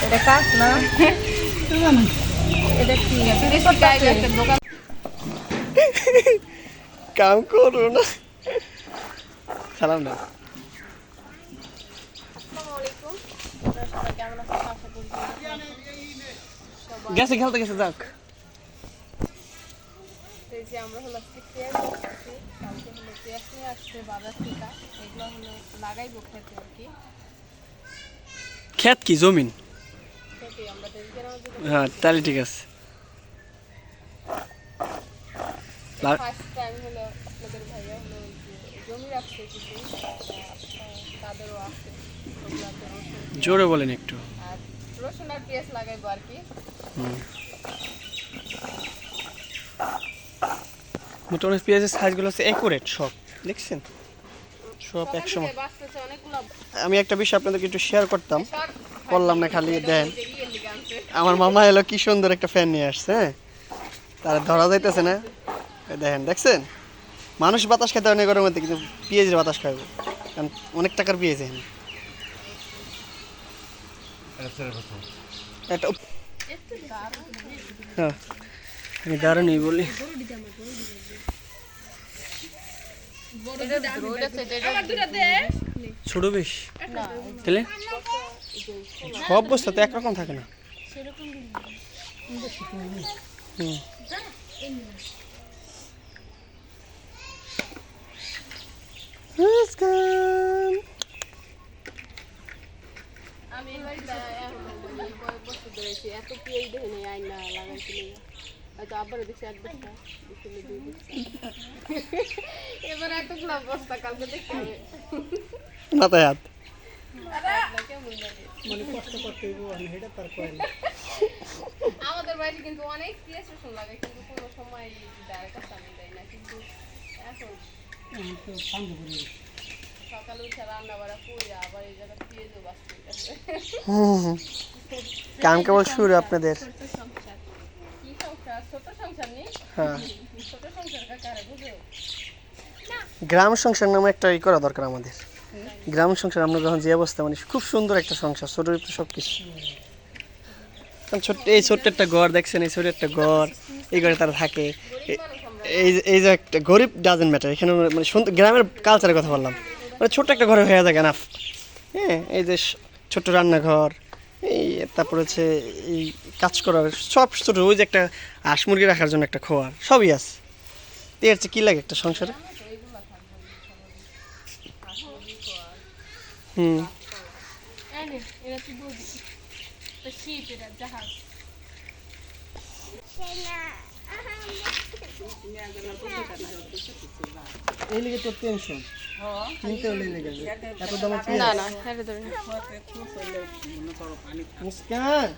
এটা কাজ না এটা কি একটা দোকান কাম করো না সালাম না গেছে খেলতে গেছে যাক আমরা হলো কালকে হলো পেঁয়াজ নিয়ে আসছে বাজার থেকে এগুলো হলো লাগাইবো খেতে আর কি ক্ষেত কি জমিন খেতে আমরা হ্যাঁ তাহলে ঠিক আছে ফার্স্ট টাইম হলো আপনাদের ভাইয়া হলো জমি রাখছে কিছু তাদেরও আছে জোরে বলেন একটু আর রসুন আর পেঁয়াজ লাগাইবো আর কি মোটামুটি পেঁয়াজের সাইজগুলো হচ্ছে একুরেট সব দেখছেন সব একসময় আমি একটা বিষয় আপনাদেরকে একটু শেয়ার করতাম করলাম না খালি দেন আমার মামা এলো কি সুন্দর একটা ফ্যান নিয়ে আসছে হ্যাঁ তারা ধরা যাইতেছে না দেখেন দেখছেন মানুষ বাতাস খেতে অনেক গরমের মধ্যে কিন্তু পেঁয়াজের বাতাস খাইব কারণ অনেক টাকার পেঁয়াজ এখানে একটা হ্যাঁ আমি দাঁড়ানি বলি ছোট বেশ তাহলে সব বস্তা তো একরকম থাকে না আমি এত পেঁয়াজ দেখে নেই আইনা লাগাইছিল হয়তো আবার দেখছি এক বস্তা এবার এতগুলো বস্তা কালকে দেখতে হবে মাথায় হাত আমাদের বাড়িতে কিন্তু অনেক পেঁয়াজ রসুন লাগে কিন্তু কোনো সময় আমি দেয় না কিন্তু এখন সকালে উঠে রান্না বাড়া করি আবার এই জায়গায় পেঁয়াজও বাঁচতে গেছে কাম কেবল শুরু আপনাদের কি সংসার ছোট সংসার নেই হ্যাঁ ছোট সংসার কারে বুঝো গ্রাম সংসার নামে একটা ই করা দরকার আমাদের গ্রাম সংসার আমরা যখন যে অবস্থা মানে খুব সুন্দর একটা সংসার ছোট সব কিছু ছোট্ট এই ছোট্ট একটা ঘর দেখছেন এই ছোট্ট একটা ঘর এই ঘরে তারা থাকে এই যে একটা গরিব ডাজেন্ট ম্যাটার এখানে মানে গ্রামের কালচারের কথা বললাম মানে ছোট্ট একটা ঘরে হয়ে যায় এনাফ হ্যাঁ এই যে ছোট্ট রান্নাঘর এই তারপর হচ্ছে এই কাজ করার সব ছোটো ওই যে একটা হাঁস মুরগি রাখার জন্য একটা খোয়ার সবই আছে এর হচ্ছে কী লাগে একটা সংসারে হুম এই লিগে তো টেনশন কিনতে হলে লেগে এত দাম না না ছেড়ে ধরে মুস্কান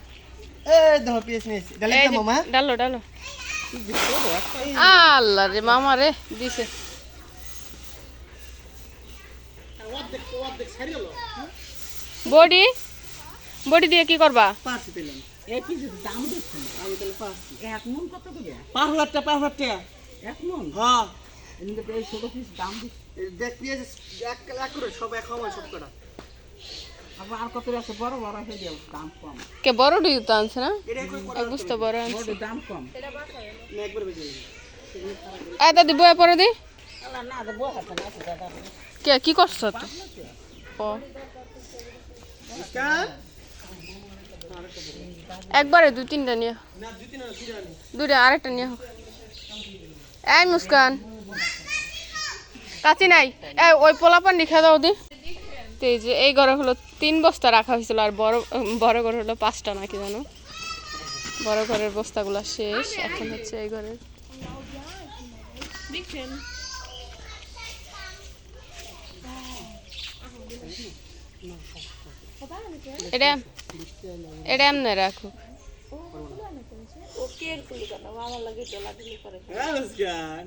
এই দেখো পিএস নিয়েছি ডালে মামা ডালো ডালো আল্লাহ রে মামা রে দিছে বডি বডি দিয়ে কি করবা পাঁচশো পেলাম এই পিসের দাম দেখছেন আমি তাহলে পাঁচ এক মন কত করে 5,000 টাকা 5,000 টাকা এক মন হ্যাঁ এমনি এই ছোট পিস দাম দিচ্ছে দেখ পিএস এক করে সব এক সময় সব কটা আবার আর কত আছে বড় বড় হয়ে যাবে দাম কম কে বড় ডি তো আনছে না এটা একবার এক বস্তা বড় আনছে বড় দাম কম না একবার বেজে এই দাদি বয়ে পড়ে দি আল্লাহ না দে বড় হাতে আছে দাদা কে কি করছ তো ও মুস্কান একবারে দুই তিনটা নিয়ে না দুই তিন দুইটা দুইটা আরেকটা নিয়ে হোক এই মুস্কান কাচি নাই এই ওই পোলাপান লিখে দাও দি তো এই যে এই ঘরে হলো 3 বস্তা রাখা হয়েছিল আর বড় বড় ঘরে হলো 5টা নাকি জানো বড় ঘরের বস্তাগুলো শেষ এখন হচ্ছে এই ঘরের এটা এটা এমনি রাখো মুস্কান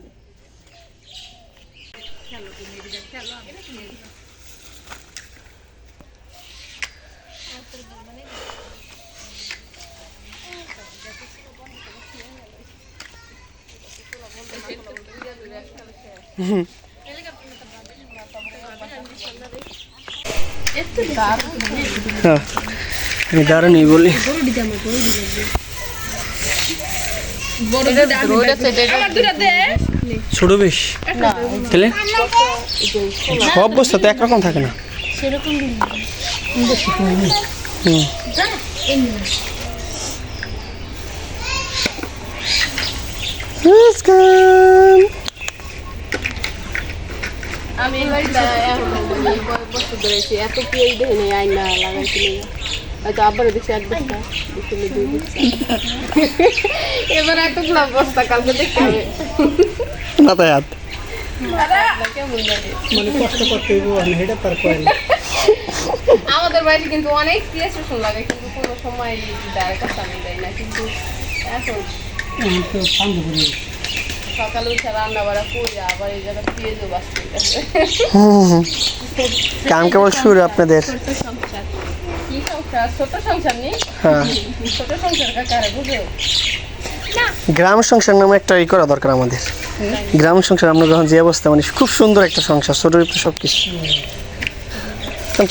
আমি দাঁড়ানি বলি ছোট বেশ তাহলে সব বস্তা তো একরকম থাকে না হুম। আমি বস্তু ধরেছি এত পেয়ে দেখে আইনা লাগাইছি হয়তো আবার দেখছি এক বস্তা দেখলে 2 বস্তা এবার এতগুলো বস্তা কালকে দেখতে হবে মাথায় হাত কেমন লাগে মানে কষ্ট করতে হইব এটা তার কয় আমাদের বাড়িতে কিন্তু অনেক পেঁয়াজ রসুন লাগে কিন্তু কোনো সময় ডায়ের কথা আমি দেয় না কিন্তু এখন তো সামনে করে সকালে উঠে রান্না বাড়া করে আবার এই জায়গায় পেঁয়াজও বাঁচতে গেছে কাম কেবল শুরু আপনাদের ছোট সংসার কি সংসার ছোট সংসার নেই হ্যাঁ ছোট সংসার কাকারে বুঝো গ্রাম সংসার নামে একটা ই করা দরকার আমাদের গ্রাম সংসার আমরা যখন যে অবস্থা মানে খুব সুন্দর একটা সংসার ছোট সব কিছু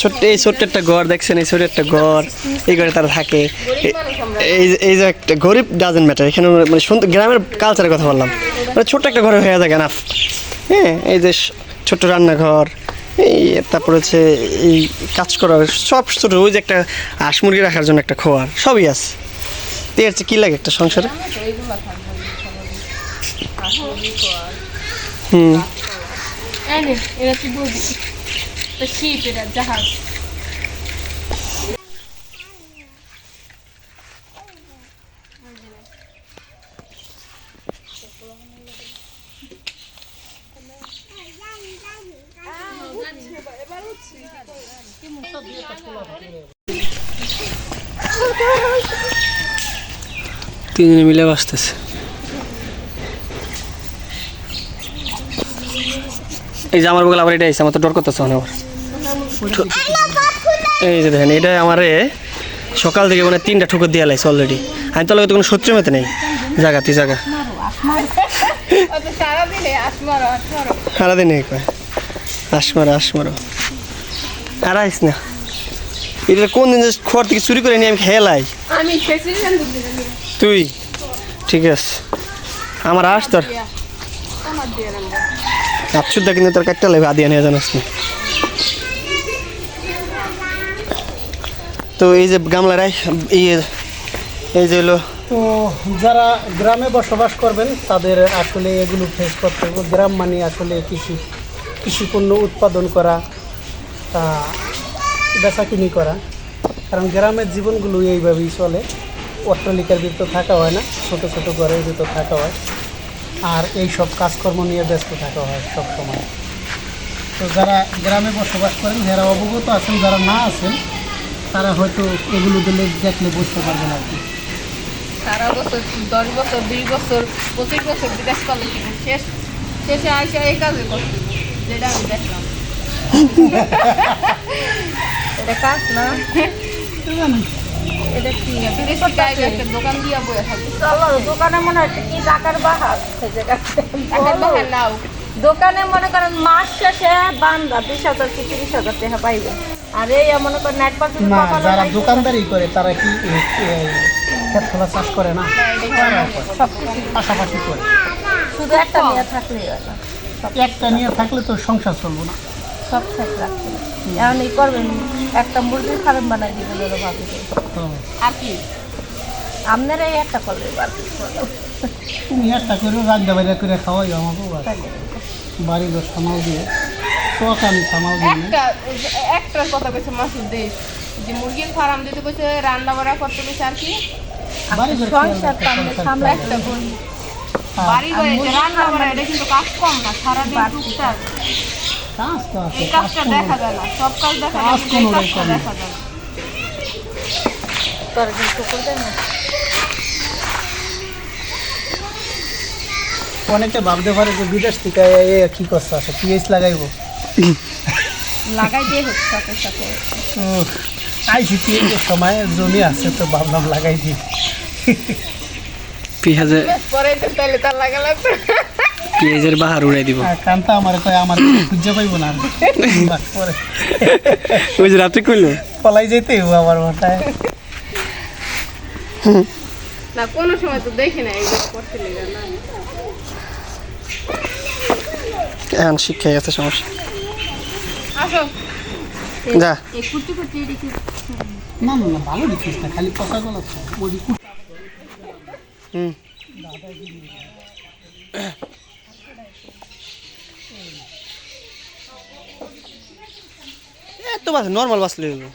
ছোট্ট এই ছোট্ট একটা ঘর দেখছেন এই ছোট্ট একটা ঘর এই ঘরে তারা থাকে এই যে একটা গরিব ডাজেন্ট ম্যাটার এখানে মানে সুন্দর গ্রামের কালচারের কথা বললাম মানে ছোট্ট একটা ঘরে হয়ে থাকে না হ্যাঁ এই যে ছোট্ট রান্নাঘর এই তারপর হচ্ছে এই কাজ করার সব ছোটো ওই যে একটা হাঁস মুরগি রাখার জন্য একটা খোয়ার সবই আছে তো এর চেয়ে কী লাগে একটা সংসারে হুম এরা কি বলবি তো শিপ এটা জাহাজ তিনজনে মিলে বাঁচতেছে এই যে আমার বগল আবার এটা আইসে আমার তো ডর করতেছে অনেক এই যে দেখেন এটা আমারে সকাল থেকে মানে 3টা ঠুকর দিয়ে লাইছে অলরেডি আমি তো লাগে কোনো শত্রু মেতে নেই জায়গাতে জায়গা সারাদিন এই কয় আসমারো আর আইস না এটা কোন দিন খড় থেকে চুরি করে নিয়ে আমি খেলাই আমি তুই ঠিক আছে আমার আস তোর আপসুদ্ধা কিন্তু তোর কাটতে লাগবে আদিয়া নিয়ে জানাস না তো এই যে গামলারাই এই যে হলো তো যারা গ্রামে বসবাস করবেন তাদের আসলে এগুলো ফেস করতে হবে গ্রাম মানে আসলে কৃষিপণ্য উৎপাদন করা তা বেচাকিনি করা কারণ গ্রামের জীবনগুলো এইভাবেই চলে অট্টালিকার ভিতর থাকা হয় না ছোট ছোট ঘরের ভিতর থাকা হয় আর এই সব কাজকর্ম নিয়ে ব্যস্ত থাকা হয় সব সময় তো যারা গ্রামে বসবাস করেন যারা অবগত আছেন যারা না আছেন তারা হয়তো এগুলো দেখলে বুঝতে পারবেন আর কি সারা বছর 10 বছর 20 বছর 25 বছর বিদেশ করলে কিন্তু শেষে আইসা এই কাজে করছি যেটা আমি দেখলাম এটা কাজ না এটা কি বিদেশ থেকে একটা দোকান দিয়া বইয়া থাকবে চলো দোকানে মনে হচ্ছে কি টাকার বাহার টাকার বাহার নাও দোকানে মনে করেন মাস শেষে বান্ধা 20,000 কি 30,000 টাকা পাইবে আর এই মনে করেন একবার যদি না কপালে যারা পাইছে, দোকানদারি করে তারা কি ক্ষেত খোলা চাষ করে না সবকিছু পাশাপাশি করে শুধু একটা নিয়ে থাকলেই হয় না একটা নিয়ে থাকলে তো সংসার চলবো না সব শেষ রাখতে এখন এই করবেন একটা মুরগির ফার্ম বানাই দিবেন ওরা ভাবি তো আর কি আপনারা এই একটা করলে বাড়তি তুমি একটা করে রান্না বাইরে করে খাওয়াই আমাকে বাড়ি ঘর সামাল দিয়ে শখ আমি সামাল দিই না। একটা কথা কইছে মাসুদ দেশ যে মুরগির ফার্ম দিতে কইছে রান্না বাড়া করতে কইছে আর কি বাড়ি ঘর সংসার তো আমরা সামলাই একটা বলি বাড়ি ঘরে যে রান্না বাড়া এটা কিন্তু কাজ কম না সারাদিন টুকটাক কাজ তো আছে এই কাজটা দেখা যায় না সব কাজ দেখা যায় কাজ না, এই কোনোটাই কাজটা কম না। দেখা যায় না। তোর কিন্তু করবে না অনেকে ভাবতে পারে যে বিদেশ থেকে এ কি করছে আছে পিএইচ লাগাইব লাগাই দিয়ে হচ্ছে সাথে সাথে আইসি পিএইচের সময় জমি আছে তো ভাবলাম লাগাই দিই পেঁয়াজের পরে তো তাহলে তার লাগা লাগবে পেঁয়াজের বাহার উড়াই দিব আর কান্তা আমার কয় আমার খুঁজে পাইব না আর। পরে ওই যে রাত্রে কইলো পলাই যেতে হইব আমার মাথায় না কোনো সময় তো দেখি না এইগুলো করতে লেগে না। এখন শিক্ষা গেছে সমস্যা। আসো যা এই কুটি কুটি দেখি না না না ভালো দেখিস না, খালি পচা গলা তো ওই হুম এত বাস নর্মাল বাসলে হলো।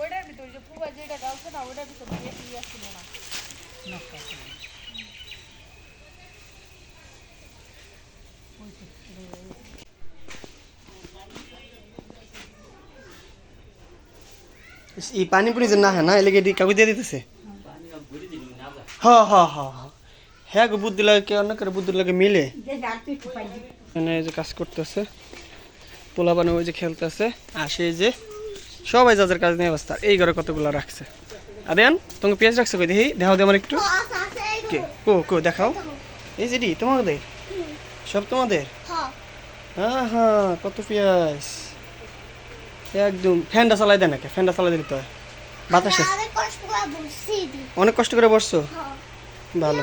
ওইটার ভিতর যে পুবা যেটা গালছে না ওইটার ভিতর দিয়ে আসছিল না। এই পানি পুনি যে না হ্যাঁ না এলাকা কাগজ দিয়ে দিতেছে। হ হ হ হ্যাঁ গো বুদ্ধি লাগে কে অন্য করে বুদ্ধি লাগে মিলে এখানে এই যে কাজ করতেছে পোলা বানো ওই যে খেলতেছে আসে এই যে সবাই যাদের কাজ নিয়ে অবস্থা এই ঘরে কতগুলো রাখছে। আদেন তোমাকে পেঁয়াজ রাখছে কই দেখি দেখাও দে আমার একটু কে কো কো দেখাও এই যে তোমাদের সব তোমাদের হ্যাঁ হ্যাঁ কত পেঁয়াজ একদম ফ্যানটা চালাই দেয় নাকি ফ্যানটা চালাই দিতে হয় বাতাসে অনেক কষ্ট করে বসছো ভালো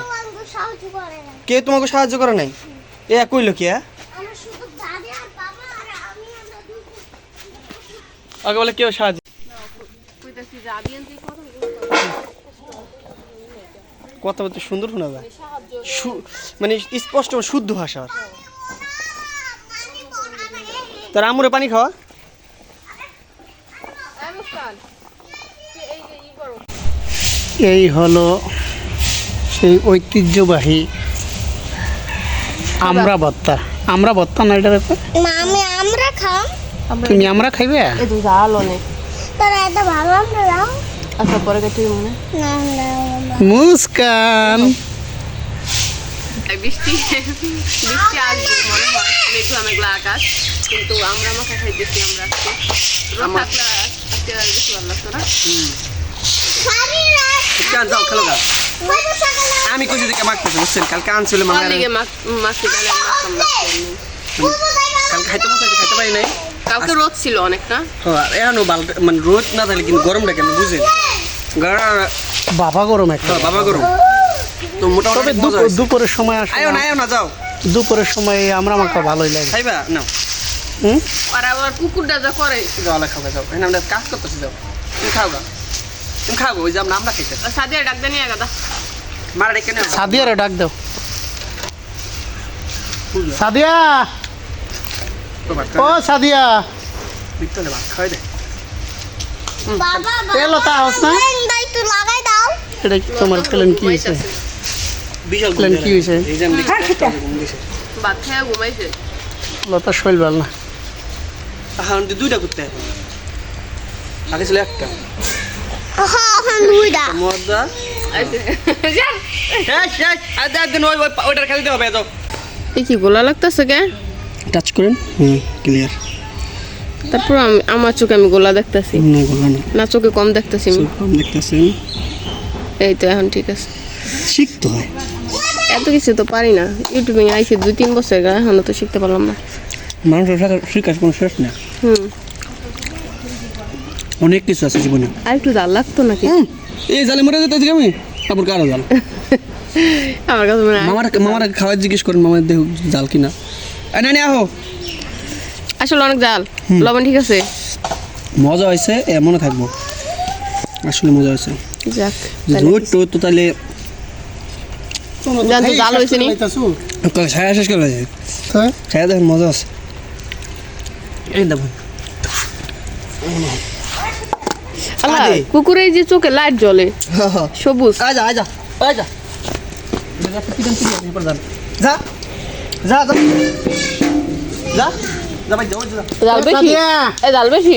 কে তোমাকে সাহায্য করে নাই এ কইলো কি আগে বলে কেউ সাহায্য কইতাছি যে আবিয়ান তুই কথা বলতে সুন্দর শোনা যায় মানে স্পষ্ট শুদ্ধ ভাষা তার আমুরে পানি খাওয়া এই হলো সেই ঐতিহ্যবাহী আমরা ভর্তা না এটা ব্যাপার আমরা খাম তুমি আমরা খাইবে এই তো জাল অনেক তারা এটা ভালো আমরা দাও আচ্ছা পরে কেটে মনে না না মুস্কান বৃষ্টি বৃষ্টি আসবে মনে হয় মেঘলা মেঘলা আকাশ কিন্তু আমরা মাখা খাইতেছি আমরা আজকে রোদ থাকলে আজকে আর বেশি ভালো লাগতো না। যাও খেলো গা আমি কইছি যে মাখতেছি বুঝছেন কালকে আনছিল মামা লিগে মাখতে গেলে মাখতাম না কালকে খাইতে মন চাইছে খাইতে পারি নাই কালকে রোদ ছিল অনেক না হ্যাঁ এখনো মানে রোদ না থাকলে কিন্তু গরমটা কেন বুঝেন বাবা গরম একটা বাবা গরম তো মোটামুটি তবে দুপুরের সময় আসে আয়ো না যাও দুপুরের সময় আমরা মাখা ভালোই লাগে খাইবা না আর আবার কুকুরটা যা করে যাও খাওয়া যাও এখানে আমরা কাজ করতেছি যাও তুমি খাও গা তুমি খাবো ওই যে আমরা খাইতে সাদিয়া ডাক দেনি গাদা মারা ডেকে না সাদিয়ারে ডাক দাও সাদিয়া ও সাদিয়া বিট্টলে ভাত খাই দে বাবা এলো তা হস না দাই তো লাগাই দাও এটা কি তোমার প্ল্যান কি হয়েছে বিশাল প্ল্যান কি হয়েছে এই যে আমি ভাত খেয়ে ঘুমাইছে লতা শৈল ভাল না এখন দুইটা করতে হবে আগে ছিল একটা হ্যাঁ দুইটা মজা ওইটার খেলতে হবে যাও এই কি গোলা লাগতেছে কে টাচ করেন ক্লিয়ার তারপর আমার চোখে আমি গোলা দেখতেছি না গোলা না না চোখে কম দেখতেছি আমি কম দেখতেছেন এই তো এখন ঠিক আছে শিখতে হয় এত কিছু তো পারি না ইউটিউবে আইছি 2-3 বছর গা এখনো তো শিখতে পারলাম না মানুষের শিখার কোনো শেষ না অনেক কিছু আছে জীবনে আর একটু জাল লাগতো নাকি এই জালে মরে যেতে আমি তারপর কারো জাল আমার কাছে মনে হয় মামার খাওয়ার জিজ্ঞেস করেন মামার দেহ জাল কিনা না আহো আসলে অনেক জাল লবণ ঠিক আছে মজা হয়েছে এমনও থাকবো আসলে মজা হয়েছে যাক রোদ টোদ তো তাহলে জান তো জাল হয়েছে নি ছায়া শেষ করে ছায়া দেখেন মজা আছে এই দেখুন আল্লাহ কুকুরের যে চোখে লাইট জ্বলে সবুজ আজা যা যা যা যা যা ভাই যাও যা জাল বেশি এই জাল বেশি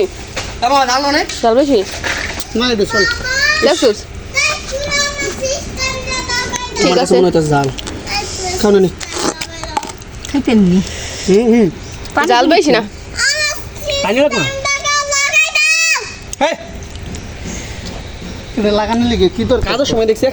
তারপর জাল অনেক জাল বেশি না এটা চল দেখছিস ঠিক আছে মনে তো জাল খাও না নি খাইতেন নি জাল বেশি না পানি রাখ না এটা লাগানো লেগে কি দরকার কাজের সময় দেখছি